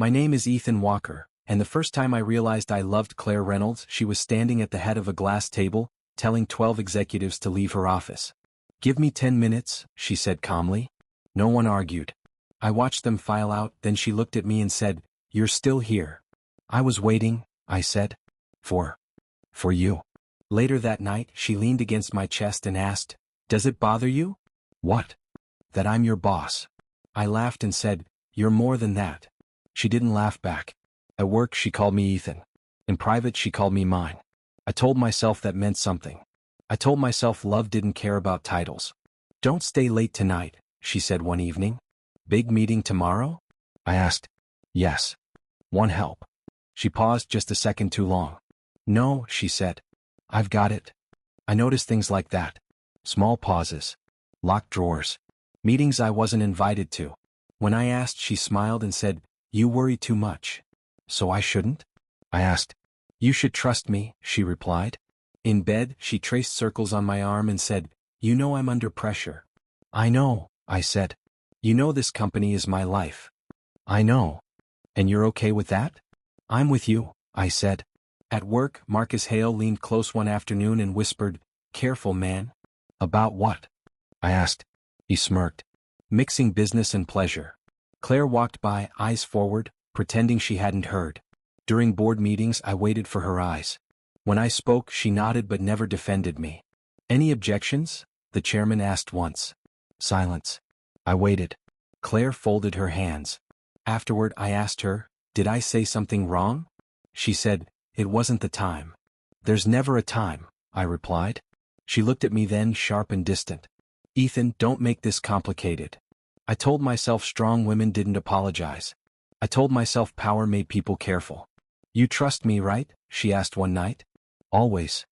My name is Ethan Walker, and the first time I realized I loved Claire Reynolds, she was standing at the head of a glass table, telling 12 executives to leave her office. "Give me 10 minutes, she said calmly. No one argued. I watched them file out, then she looked at me and said, "You're still here." "I was waiting," I said. For you." Later that night, she leaned against my chest and asked, "Does it bother you?" "What?" "That I'm your boss." I laughed and said, "You're more than that." She didn't laugh back. At work she called me Ethan. In private she called me mine. I told myself that meant something. I told myself love didn't care about titles. "Don't stay late tonight," she said one evening. "Big meeting tomorrow?" I asked. "Yes. Want help?" She paused just a second too long. "No," she said. "I've got it." I noticed things like that. Small pauses. Locked drawers. Meetings I wasn't invited to. When I asked, she smiled and said, "You worry too much." "So I shouldn't?" I asked. "You should trust me," she replied. In bed, she traced circles on my arm and said, "You know I'm under pressure." "I know," I said. "You know this company is my life." "I know. And you're okay with that?" "I'm with you," I said. At work, Marcus Hale leaned close one afternoon and whispered, "Careful, man." "About what?" I asked. He smirked. "Mixing business and pleasure." Claire walked by, eyes forward, pretending she hadn't heard. During board meetings, I waited for her eyes. When I spoke, she nodded but never defended me. "Any objections?" the chairman asked once. Silence. I waited. Claire folded her hands. Afterward, I asked her, "Did I say something wrong?" She said, "It wasn't the time." "There's never a time," I replied. She looked at me then, sharp and distant. "Ethan, don't make this complicated." I told myself strong women didn't apologize. I told myself power made people careful. "You trust me, right?" she asked one night. "Always."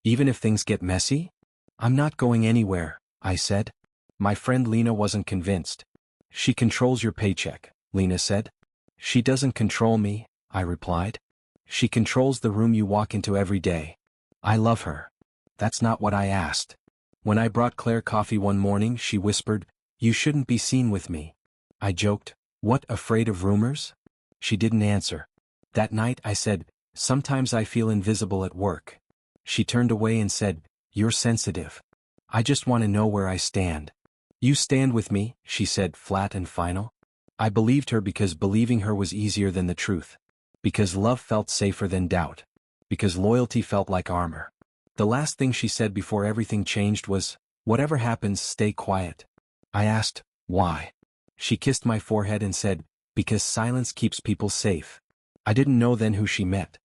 "Even if things get messy?" "I'm not going anywhere," I said. My friend Lena wasn't convinced. "She controls your paycheck," Lena said. "She doesn't control me," I replied. "She controls the room you walk into every day." "I love her." "That's not what I asked." When I brought Claire coffee one morning, she whispered, "You shouldn't be seen with me." I joked, "What, afraid of rumors?" She didn't answer. That night I said, "Sometimes I feel invisible at work." She turned away and said, "You're sensitive. I just want to know where I stand." "You stand with me," she said, flat and final. I believed her because believing her was easier than the truth. Because love felt safer than doubt. Because loyalty felt like armor. The last thing she said before everything changed was, "Whatever happens, stay quiet." I asked, "Why?" She kissed my forehead and said, "Because silence keeps people safe." I didn't know then who she meant.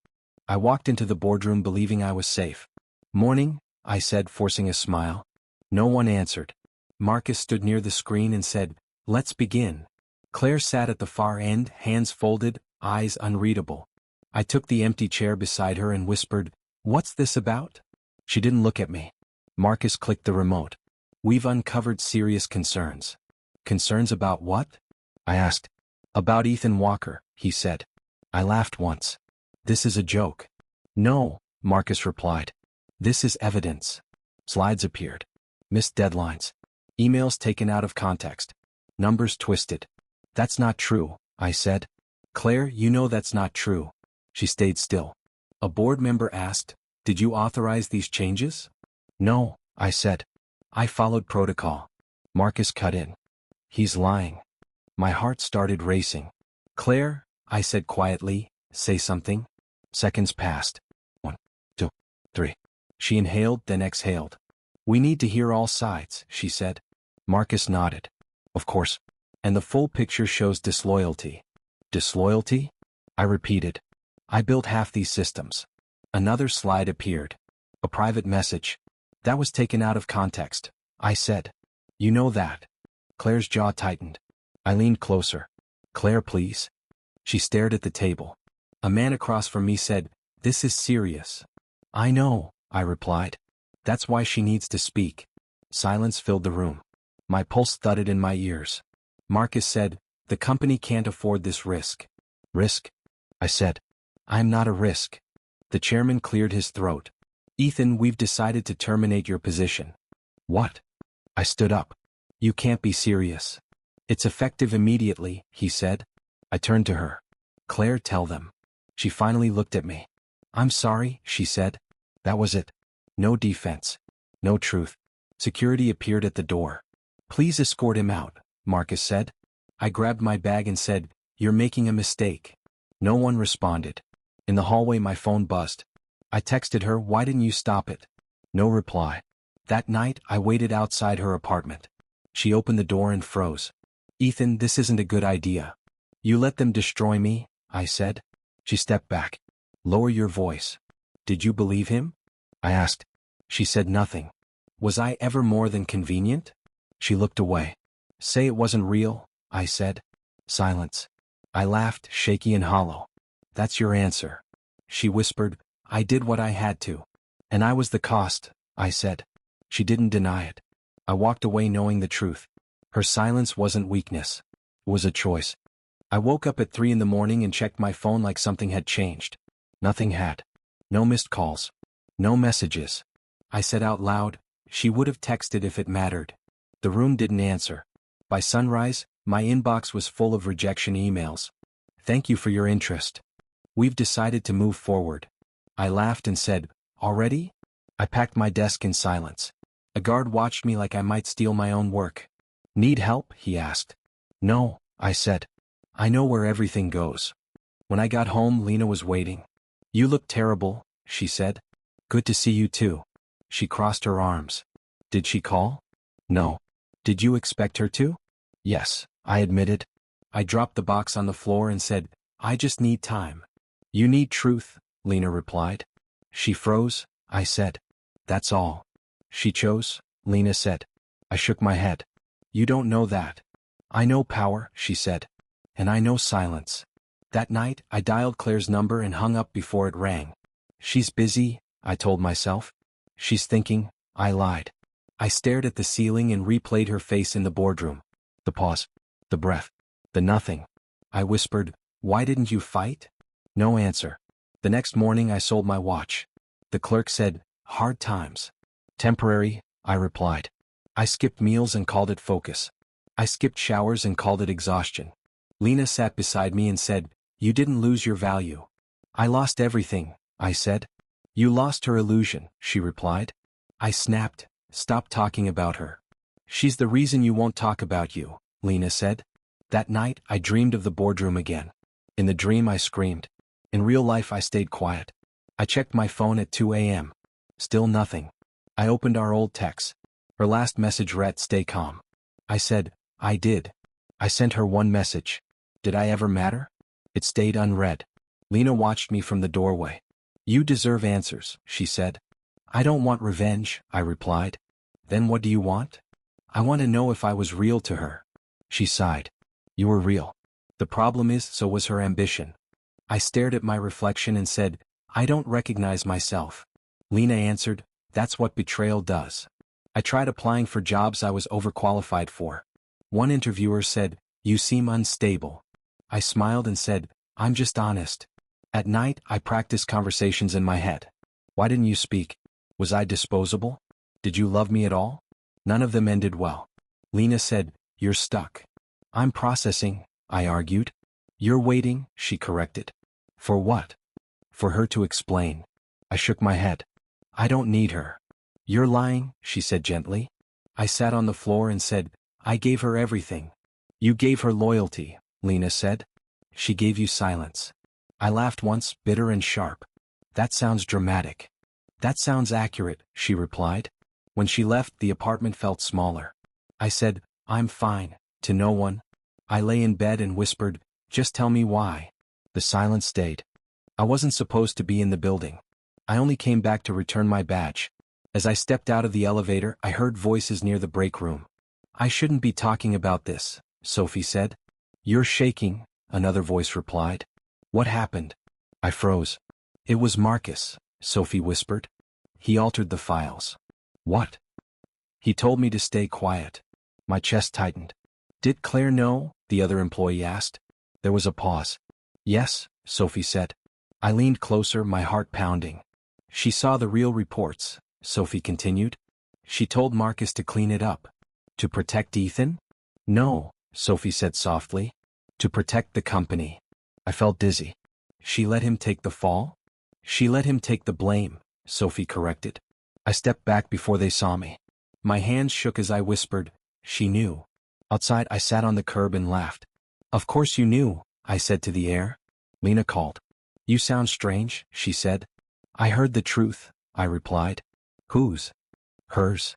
I walked into the boardroom believing I was safe. "Morning," I said, forcing a smile. No one answered. Marcus stood near the screen and said, "Let's begin." Claire sat at the far end, hands folded, eyes unreadable. I took the empty chair beside her and whispered, "What's this about?" She didn't look at me. Marcus clicked the remote. "We've uncovered serious concerns." "Concerns about what?" I asked. "About Ethan Walker," he said. I laughed once. "This is a joke." "No," Marcus replied. "This is evidence." Slides appeared. Missed deadlines. Emails taken out of context. Numbers twisted. "That's not true," I said. "Claire, you know that's not true." She stayed still. A board member asked, "Did you authorize these changes?" "No," I said. "I followed protocol." Marcus cut in. "He's lying." My heart started racing. "Claire," I said quietly, "say something." Seconds passed. 1, 2, 3. She inhaled, then exhaled. "We need to hear all sides," she said. Marcus nodded. "Of course. And the full picture shows disloyalty." "Disloyalty?" I repeated. "I built half these systems." Another slide appeared. A private message. "That was taken out of context," I said. "You know that." Claire's jaw tightened. I leaned closer. "Claire, please." She stared at the table. A man across from me said, "This is serious." "I know," I replied. "That's why she needs to speak." Silence filled the room. My pulse thudded in my ears. Marcus said, "The company can't afford this risk." "Risk?" I said. "I'm not a risk." The chairman cleared his throat. "Ethan, we've decided to terminate your position." "What?" I stood up. "You can't be serious." "It's effective immediately," he said. I turned to her. Claire, tell them. She finally looked at me. I'm sorry, she said. That was it. No defense. No truth. Security appeared at the door. Please escort him out, Marcus said. I grabbed my bag and said, you're making a mistake. No one responded. In the hallway my phone buzzed. I texted her, why didn't you stop it? No reply. That night I waited outside her apartment. She opened the door and froze. Ethan, this isn't a good idea. You let them destroy me, I said. She stepped back. Lower your voice. Did you believe him? I asked. She said nothing. Was I ever more than convenient? She looked away. Say it wasn't real, I said. Silence. I laughed, shaky and hollow. That's your answer. She whispered, I did what I had to. And I was the cost, I said. She didn't deny it. I walked away knowing the truth. Her silence wasn't weakness. It was a choice. I woke up at 3 in the morning and checked my phone like something had changed. Nothing had. No missed calls. No messages. I said out loud, she would have texted if it mattered. The room didn't answer. By sunrise, my inbox was full of rejection emails. Thank you for your interest. We've decided to move forward. I laughed and said, already? I packed my desk in silence. A guard watched me like I might steal my own work. Need help? He asked. No, I said. I know where everything goes. When I got home, Lena was waiting. You look terrible, she said. Good to see you too. She crossed her arms. Did she call? No. Did you expect her to? Yes, I admitted. I dropped the box on the floor and said, I just need time. You need truth, Lena replied. She froze, I said. That's all. She chose, Lena said. I shook my head. You don't know that. I know power, she said. And I know silence. That night, I dialed Claire's number and hung up before it rang. She's busy, I told myself. She's thinking, I lied. I stared at the ceiling and replayed her face in the boardroom. The pause. The breath. The nothing. I whispered, why didn't you fight? No answer. The next morning I sold my watch. The clerk said, hard times. Temporary, I replied. I skipped meals and called it focus. I skipped showers and called it exhaustion. Lena sat beside me and said, you didn't lose your value. I lost everything, I said. You lost her illusion, she replied. I snapped, stop talking about her. She's the reason you won't talk about you, Lena said. That night I dreamed of the boardroom again. In the dream I screamed. In real life I stayed quiet. I checked my phone at 2 a.m. Still nothing. I opened our old texts. Her last message read, stay calm. I said, I did. I sent her one message. Did I ever matter? It stayed unread. Lena watched me from the doorway. You deserve answers, she said. I don't want revenge, I replied. Then what do you want? I want to know if I was real to her. She sighed. You were real. The problem is, so was her ambition. I stared at my reflection and said, I don't recognize myself. Lena answered, that's what betrayal does. I tried applying for jobs I was overqualified for. One interviewer said, you seem unstable. I smiled and said, I'm just honest. At night, I practiced conversations in my head. Why didn't you speak? Was I disposable? Did you love me at all? None of them ended well. Lena said, you're stuck. I'm processing, I argued. You're waiting, she corrected. For what? For her to explain. I shook my head. I don't need her. You're lying, she said gently. I sat on the floor and said, I gave her everything. You gave her loyalty, Lena said. She gave you silence. I laughed once, bitter and sharp. That sounds dramatic. That sounds accurate, she replied. When she left, the apartment felt smaller. I said, I'm fine, to no one. I lay in bed and whispered, just tell me why. The silence stayed. I wasn't supposed to be in the building. I only came back to return my badge. As I stepped out of the elevator, I heard voices near the break room. I shouldn't be talking about this, Sophie said. You're shaking, another voice replied. What happened? I froze. It was Marcus, Sophie whispered. He altered the files. What? He told me to stay quiet. My chest tightened. Did Claire know? The other employee asked. There was a pause. Yes, Sophie said. I leaned closer, my heart pounding. She saw the real reports, Sophie continued. She told Marcus to clean it up. To protect Ethan? No, Sophie said softly. To protect the company. I felt dizzy. She let him take the fall? She let him take the blame, Sophie corrected. I stepped back before they saw me. My hands shook as I whispered, she knew. Outside I sat on the curb and laughed. Of course you knew, I said to the air. Lena called. You sound strange, she said. I heard the truth, I replied. Whose? Hers.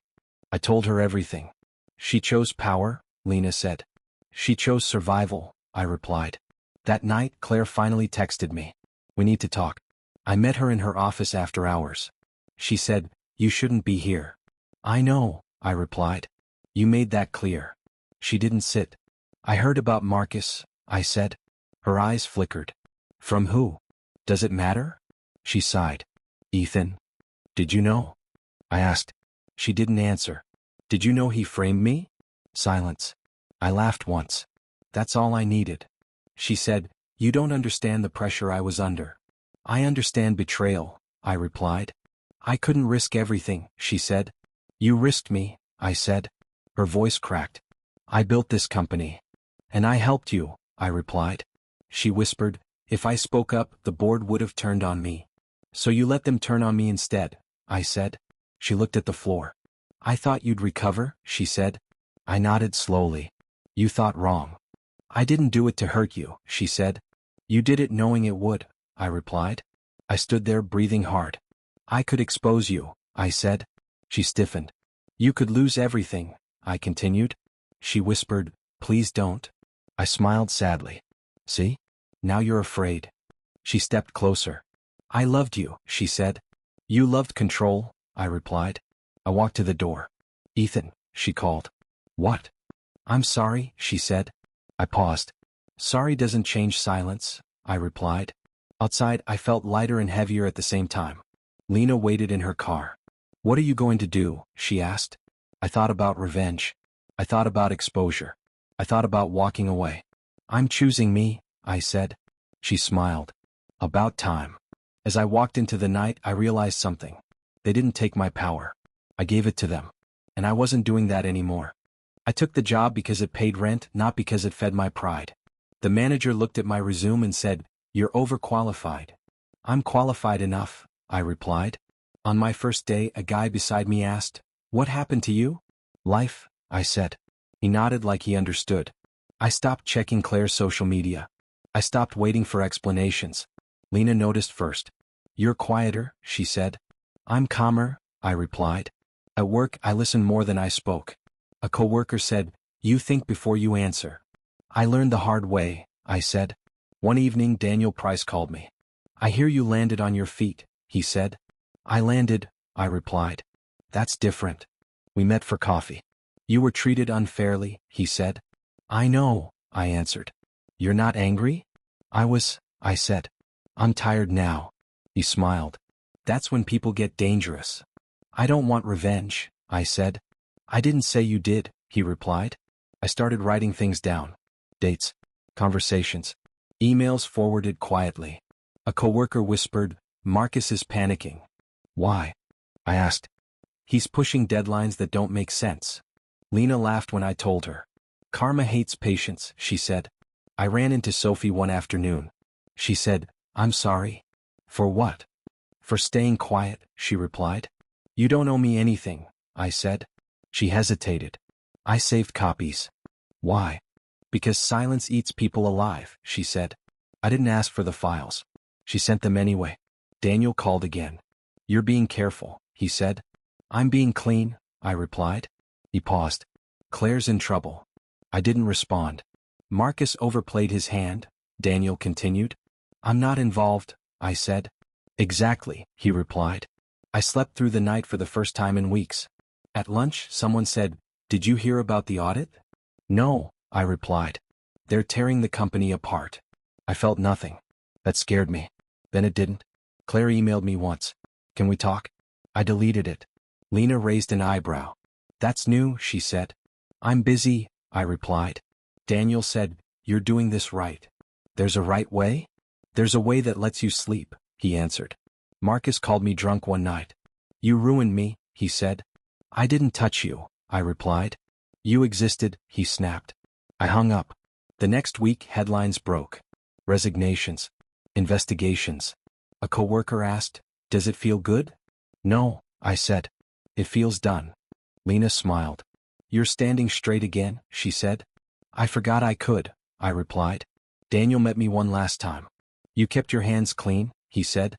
I told her everything. She chose power, Lena said. She chose survival, I replied. That night, Claire finally texted me. We need to talk. I met her in her office after hours. She said, you shouldn't be here. I know, I replied. You made that clear. She didn't sit. I heard about Marcus, I said. Her eyes flickered. From who? Does it matter? She sighed. Ethan. Did you know? I asked. She didn't answer. Did you know he framed me? Silence. I laughed once. That's all I needed. She said, you don't understand the pressure I was under. I understand betrayal, I replied. I couldn't risk everything, she said. You risked me, I said. Her voice cracked. I built this company. And I helped you, I replied. She whispered, if I spoke up, the board would have turned on me. So you let them turn on me instead, I said. She looked at the floor. I thought you'd recover, she said. I nodded slowly. You thought wrong. I didn't do it to hurt you, she said. You did it knowing it would, I replied. I stood there breathing hard. I could expose you, I said. She stiffened. You could lose everything, I continued. She whispered, please don't. I smiled sadly. See? Now you're afraid. She stepped closer. I loved you, she said. You loved control, I replied. I walked to the door. Ethan, she called. What? I'm sorry, she said. I paused. Sorry doesn't change silence, I replied. Outside, I felt lighter and heavier at the same time. Lena waited in her car. What are you going to do? She asked. I thought about revenge. I thought about exposure. I thought about walking away. I'm choosing me, I said. She smiled. About time. As I walked into the night, I realized something. They didn't take my power. I gave it to them. And I wasn't doing that anymore. I took the job because it paid rent, not because it fed my pride. The manager looked at my resume and said, you're overqualified. I'm qualified enough, I replied. On my first day, a guy beside me asked, what happened to you? Life, I said. He nodded like he understood. I stopped checking Claire's social media. I stopped waiting for explanations. Lena noticed first. You're quieter, she said. I'm calmer, I replied. At work, I listened more than I spoke. A coworker said, you think before you answer. I learned the hard way, I said. One evening, Daniel Price called me. I hear you landed on your feet, he said. I landed, I replied. That's different. We met for coffee. You were treated unfairly, he said. I know, I answered. You're not angry? I said. I'm tired now. He smiled. That's when people get dangerous. I don't want revenge, I said. I didn't say you did, he replied. I started writing things down. Dates, conversations, emails forwarded quietly. A coworker whispered, Marcus is panicking. Why? I asked. He's pushing deadlines that don't make sense. Lena laughed when I told her. Karma hates patience, she said. I ran into Sophie one afternoon. She said, I'm sorry. For what? For staying quiet, she replied. You don't owe me anything, I said. She hesitated. I saved copies. Why? Because silence eats people alive, she said. I didn't ask for the files. She sent them anyway. Daniel called again. You're being careful, he said. I'm being clean, I replied. He paused. Claire's in trouble. I didn't respond. Marcus overplayed his hand, Daniel continued. I'm not involved, I said. Exactly, he replied. I slept through the night for the first time in weeks. At lunch, someone said, Did you hear about the audit? No, I replied. They're tearing the company apart. I felt nothing. That scared me. Then it didn't. Claire emailed me once. Can we talk? I deleted it. Lena raised an eyebrow. That's new, she said. I'm busy, I replied. Daniel said, You're doing this right. There's a right way? There's a way that lets you sleep, he answered. Marcus called me drunk one night. You ruined me, he said. I didn't touch you, I replied. You existed, he snapped. I hung up. The next week, headlines broke. Resignations. Investigations. A coworker asked, "Does it feel good?" "No," I said. "It feels done." Lena smiled. "You're standing straight again," she said. "I forgot I could," I replied. "Daniel met me one last time." "You kept your hands clean," he said.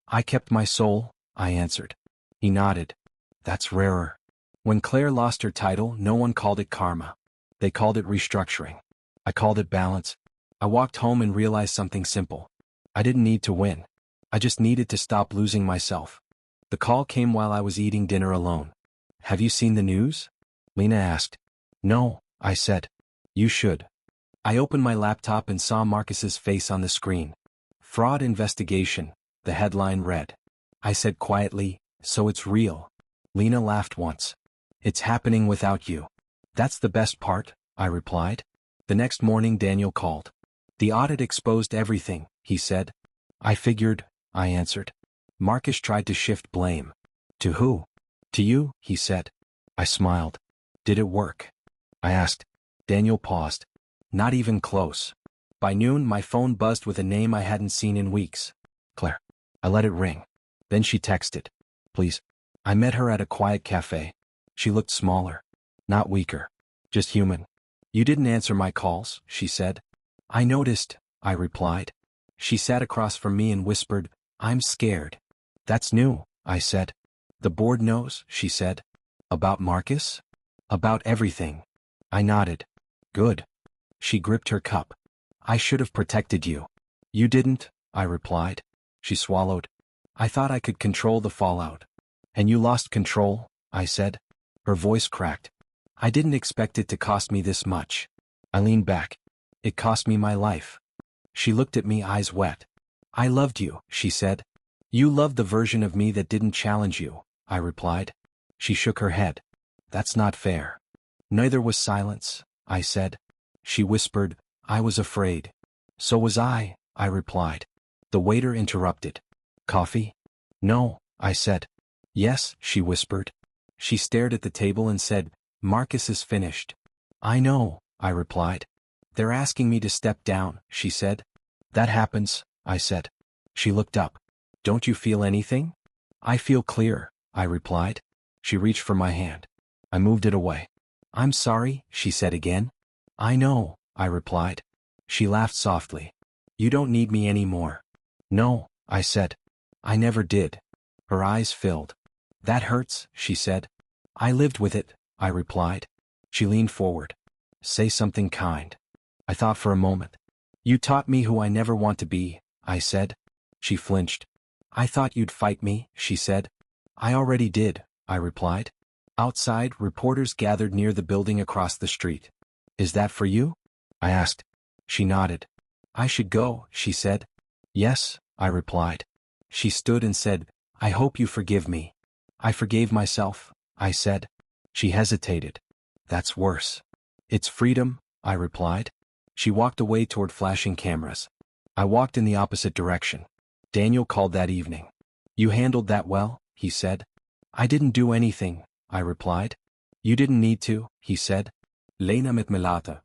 "I kept my soul," I answered. He nodded. "That's rarer." When Claire lost her title, no one called it karma. They called it restructuring. I called it balance. I walked home and realized something simple. I didn't need to win. I just needed to stop losing myself. The call came while I was eating dinner alone. "Have you seen the news?" Lena asked. "No," I said. "You should." I opened my laptop and saw Marcus's face on the screen. "Fraud investigation," the headline read. I said quietly, "So it's real." Lena laughed once. "It's happening without you." "That's the best part," I replied. The next morning Daniel called. "The audit exposed everything," he said. "I figured," I answered. Marcus tried to shift blame. "To who?" "To you," he said. I smiled. "Did it work?" I asked. Daniel paused. "Not even close." By noon my phone buzzed with a name I hadn't seen in weeks. Claire. I let it ring. Then she texted. "Please." I met her at a quiet cafe. She looked smaller. Not weaker. Just human. "You didn't answer my calls," she said. "I noticed," I replied. She sat across from me and whispered, "I'm scared." "That's new," I said. "The board knows," she said. "About Marcus?" "About everything." I nodded. "Good." She gripped her cup. "I should have protected you." "You didn't," I replied. She swallowed. "I thought I could control the fallout." "And you lost control," I said. Her voice cracked. "I didn't expect it to cost me this much." I leaned back. "It cost me my life." She looked at me, eyes wet. "I loved you," she said. "You loved the version of me that didn't challenge you," I replied. She shook her head. "That's not fair." "Neither was silence," I said. She whispered, "I was afraid." "So was I," I replied. The waiter interrupted. "Coffee?" "No," I said. "Yes," she whispered. She stared at the table and said, "Marcus is finished." "I know," I replied. "They're asking me to step down," she said. "That happens," I said. She looked up. "Don't you feel anything?" "I feel clear," I replied. She reached for my hand. I moved it away. "I'm sorry," she said again. "I know," I replied. She laughed softly. "You don't need me anymore." "No," I said. "I never did." Her eyes filled. "That hurts," she said. "I lived with it," I replied. She leaned forward. "Say something kind." I thought for a moment. "You taught me who I never want to be," I said. She flinched. "I thought you'd fight me," she said. "I already did," I replied. Outside, reporters gathered near the building across the street. "Is that for you?" I asked. She nodded. "I should go," she said. "Yes," I replied. She stood and said, "I hope you forgive me." "I forgave myself," I said. She hesitated. "That's worse." "It's freedom," I replied. She walked away toward flashing cameras. I walked in the opposite direction. Daniel called that evening. "You handled that well," he said. "I didn't do anything," I replied. "You didn't need to," he said. "Lena met melata."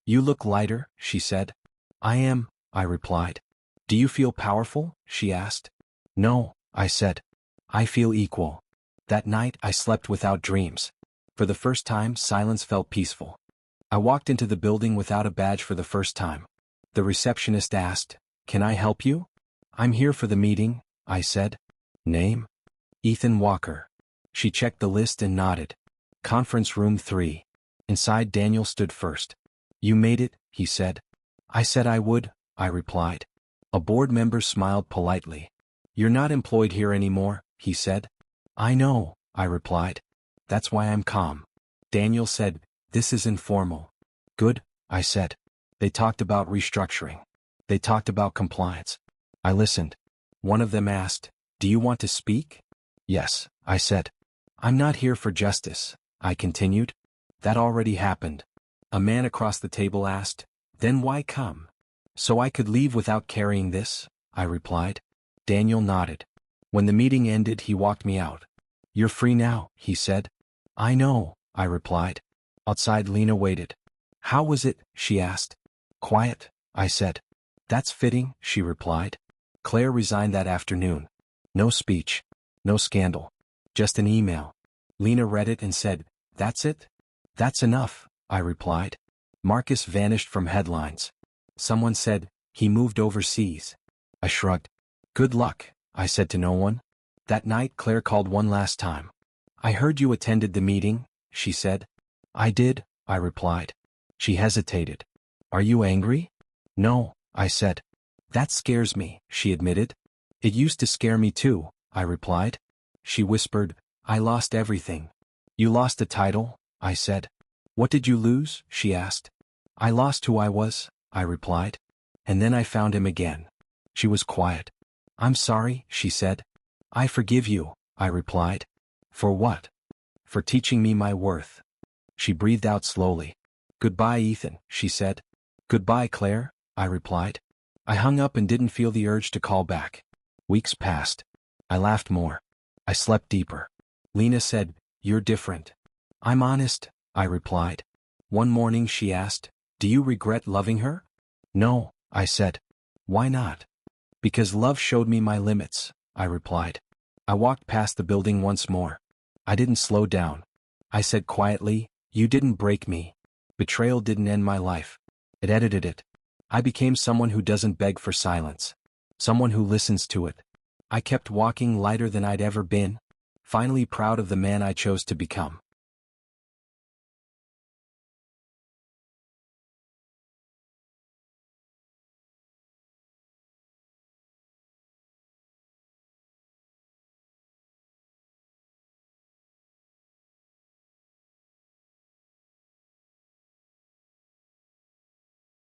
"You look lighter," she said. "I am," I replied. "Do you feel powerful?" she asked. "No," I said. "I feel equal." That night I slept without dreams. For the first time, silence felt peaceful. I walked into the building without a badge for the first time. The receptionist asked, "Can I help you?" "I'm here for the meeting," I said. "Name?" "Ethan Walker." She checked the list and nodded. "Conference room 3. Inside Daniel stood first. "You made it," he said. "I said I would," I replied. A board member smiled politely. "You're not employed here anymore," he said. "I know," I replied. "That's why I'm calm." Daniel said, "This is informal." "Good," I said. They talked about restructuring. They talked about compliance. I listened. One of them asked, "Do you want to speak?" "Yes," I said. "I'm not here for justice," I continued. "That already happened." A man across the table asked, "Then why come?" "So I could leave without carrying this," I replied. Daniel nodded. When the meeting ended, he walked me out. "You're free now," he said. "I know," I replied. Outside, Lena waited. "How was it?" she asked. "Quiet," I said. That's fitting, she replied. Claire resigned that afternoon. No speech. No scandal. Just an email. Lena read it and said, "That's it?" "That's enough," I replied. Marcus vanished from headlines. Someone said, "He moved overseas." I shrugged. "Good luck," I said to no one. That night Claire called one last time. "I heard you attended the meeting," she said. "I did," I replied. She hesitated. "Are you angry?" "No," I said. "That scares me," she admitted. "It used to scare me too," I replied. She whispered, "I lost everything." "You lost a title?" I said. "What did you lose?" she asked. "I lost who I was," I replied. "And then I found him again." She was quiet. "I'm sorry," she said. "I forgive you," I replied. "For what?" "For teaching me my worth." She breathed out slowly. "Goodbye, Ethan," she said. "Goodbye, Claire," I replied. I hung up and didn't feel the urge to call back. Weeks passed. I laughed more. I slept deeper. Lena said, "You're different." "I'm honest," I replied. One morning she asked, "Do you regret loving her?" "No," I said. "Why not?" "Because love showed me my limits," I replied. I walked past the building once more. I didn't slow down. I said quietly, "You didn't break me. Betrayal didn't end my life. It edited it. I became someone who doesn't beg for silence. Someone who listens to it." I kept walking, lighter than I'd ever been, finally proud of the man I chose to become.